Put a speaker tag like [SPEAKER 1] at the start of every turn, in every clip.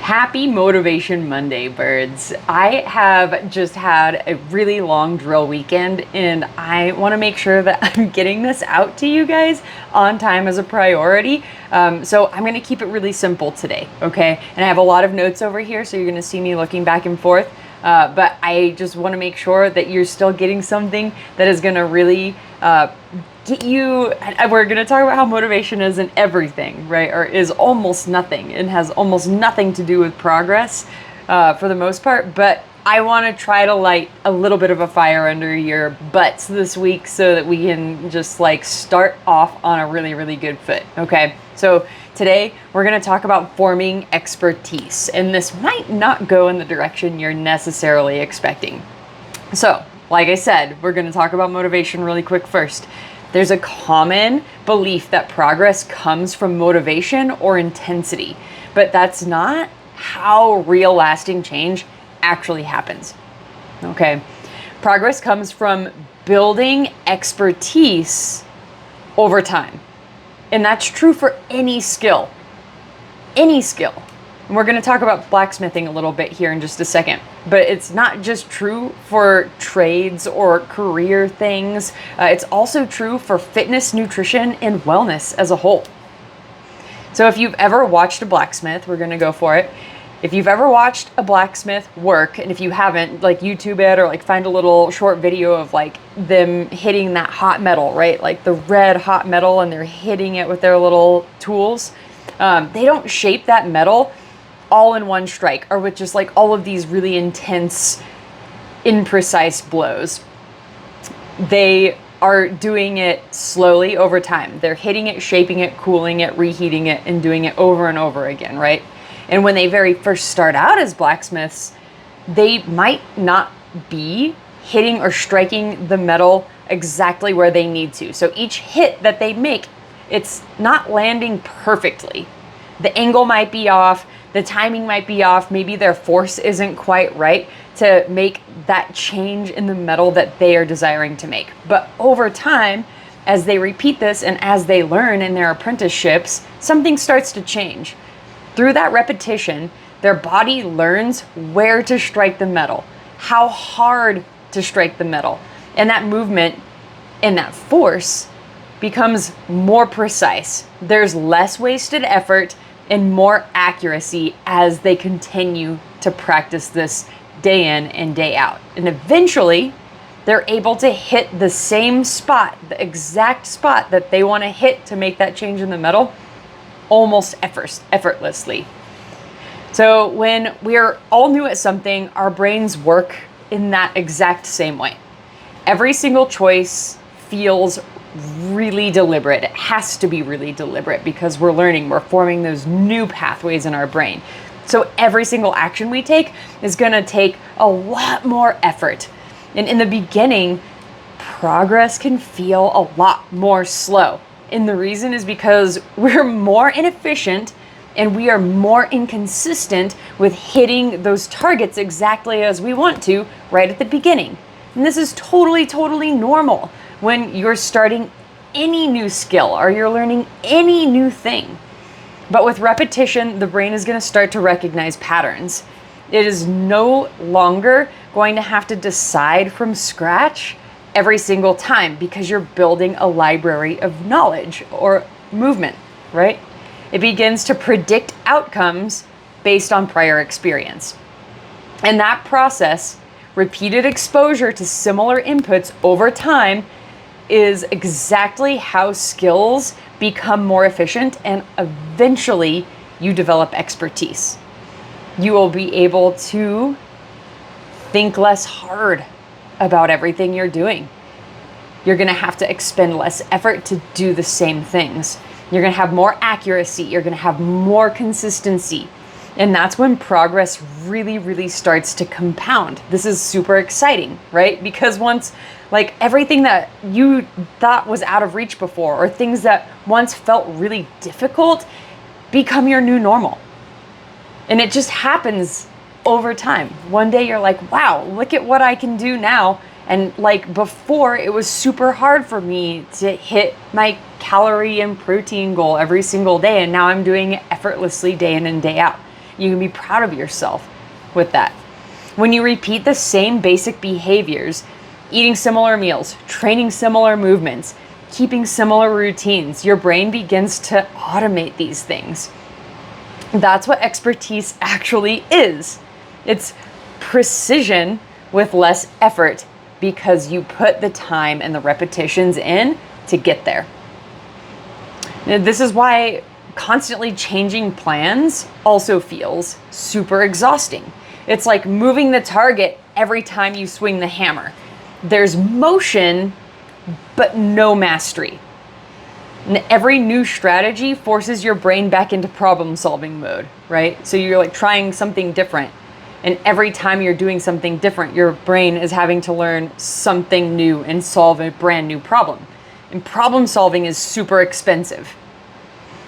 [SPEAKER 1] Happy Motivation Monday, birds. I have just had a really long drill weekend and I want to make sure that I'm getting this out to you guys on time as a priority. So I'm going to keep it really simple today, okay? And I have a lot of notes over here, so you're going to see me looking back and forth. But I just want to make sure that you're still getting something that is going to really get you. We're going to talk about how motivation isn't everything, right? Or is almost nothing and has almost nothing to do with progress for the most part. But I want to try to light a little bit of a fire under your butts this week so that we can just like start off on a really, really good foot. Okay. So today we're going to talk about forming expertise, and this might not go in the direction you're necessarily expecting. So, like I said, we're going to talk about motivation really quick first. There's a common belief that progress comes from motivation or intensity, but that's not how real lasting change actually happens. Okay. Progress comes from building expertise over time. And that's true for any skill. Any skill. And we're going to talk about blacksmithing a little bit here in just a second. But it's not just true for trades or career things. It's also true for fitness, nutrition, and wellness as a whole. So if you've ever watched a blacksmith, we're going to go for it. If you've ever watched a blacksmith work, and if you haven't, like YouTube it or like find a little short video of like them hitting that hot metal, right? Like the red hot metal, and they're hitting it with their little tools. They don't shape that metal all in one strike or with just like all of these really intense, imprecise blows. They are doing it slowly over time. They're hitting it, shaping it, cooling it, reheating it, and doing it over and over again, right? And when they very first start out as blacksmiths, they might not be hitting or striking the metal exactly where they need to. So each hit that they make, it's not landing perfectly. The angle might be off, the timing might be off, maybe their force isn't quite right to make that change in the metal that they are desiring to make. But over time, as they repeat this and as they learn in their apprenticeships, something starts to change. Through that repetition, their body learns where to strike the metal, how hard to strike the metal. And that movement and that force becomes more precise. There's less wasted effort and more accuracy as they continue to practice this day in and day out. And eventually, they're able to hit the same spot, the exact spot that they want to hit to make that change in the metal, almost effortlessly. So when we're all new at something, our brains work in that exact same way. Every single choice feels really deliberate. It has to be really deliberate because we're learning, we're forming those new pathways in our brain. So every single action we take is going to take a lot more effort. And in the beginning, progress can feel a lot more slow. And the reason is because we're more inefficient and we are more inconsistent with hitting those targets exactly as we want to right at the beginning. And this is totally normal when you're starting any new skill or you're learning any new thing. But with repetition, the brain is going to start to recognize patterns. It is no longer going to have to decide from scratch every single time because you're building a library of knowledge or movement, right? It begins to predict outcomes based on prior experience. And that process, repeated exposure to similar inputs over time, is exactly how skills become more efficient and eventually you develop expertise. You will be able to think less hard about everything you're doing. You're going to have to expend less effort to do the same things. You're going to have more accuracy. You're going to have more consistency. And that's when progress really starts to compound. This is super exciting, right? Because once, like everything that you thought was out of reach before, or things that once felt really difficult, become your new normal. And it just happens over time. One day you're like, wow, look at what I can do now. And like before, it was super hard for me to hit my calorie and protein goal every single day. And now I'm doing it effortlessly day in and day out. You can be proud of yourself with that. When you repeat the same basic behaviors, eating similar meals, training similar movements, keeping similar routines, your brain begins to automate these things. That's what expertise actually is. It's precision with less effort because you put the time and the repetitions in to get there. Now, this is why constantly changing plans also feels super exhausting. It's like moving the target every time you swing the hammer. There's motion, but no mastery. And every new strategy forces your brain back into problem-solving mode, right? So you're like trying something different. And every time you're doing something different, your brain is having to learn something new and solve a brand new problem. And problem solving is super expensive.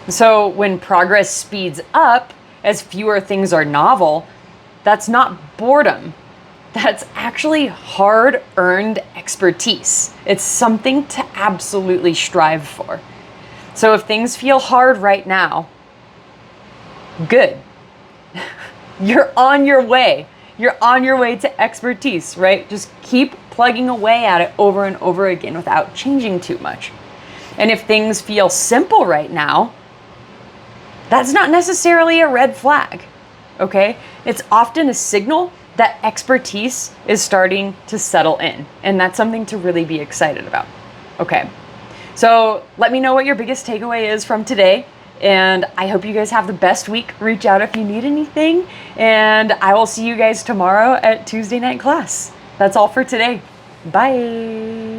[SPEAKER 1] So when progress speeds up, as fewer things are novel, that's not boredom. That's actually hard-earned expertise. It's something to absolutely strive for. So if things feel hard right now, good. You're on your way. You're on your way to expertise, right? Just keep plugging away at it over and over again without changing too much. And if things feel simple right now, that's not necessarily a red flag, okay? It's often a signal that expertise is starting to settle in. And that's something to really be excited about, okay? So let me know what your biggest takeaway is from today. And I hope you guys have the best week. Reach out if you need anything. And I will see you guys tomorrow at Tuesday night class. That's all for today. Bye.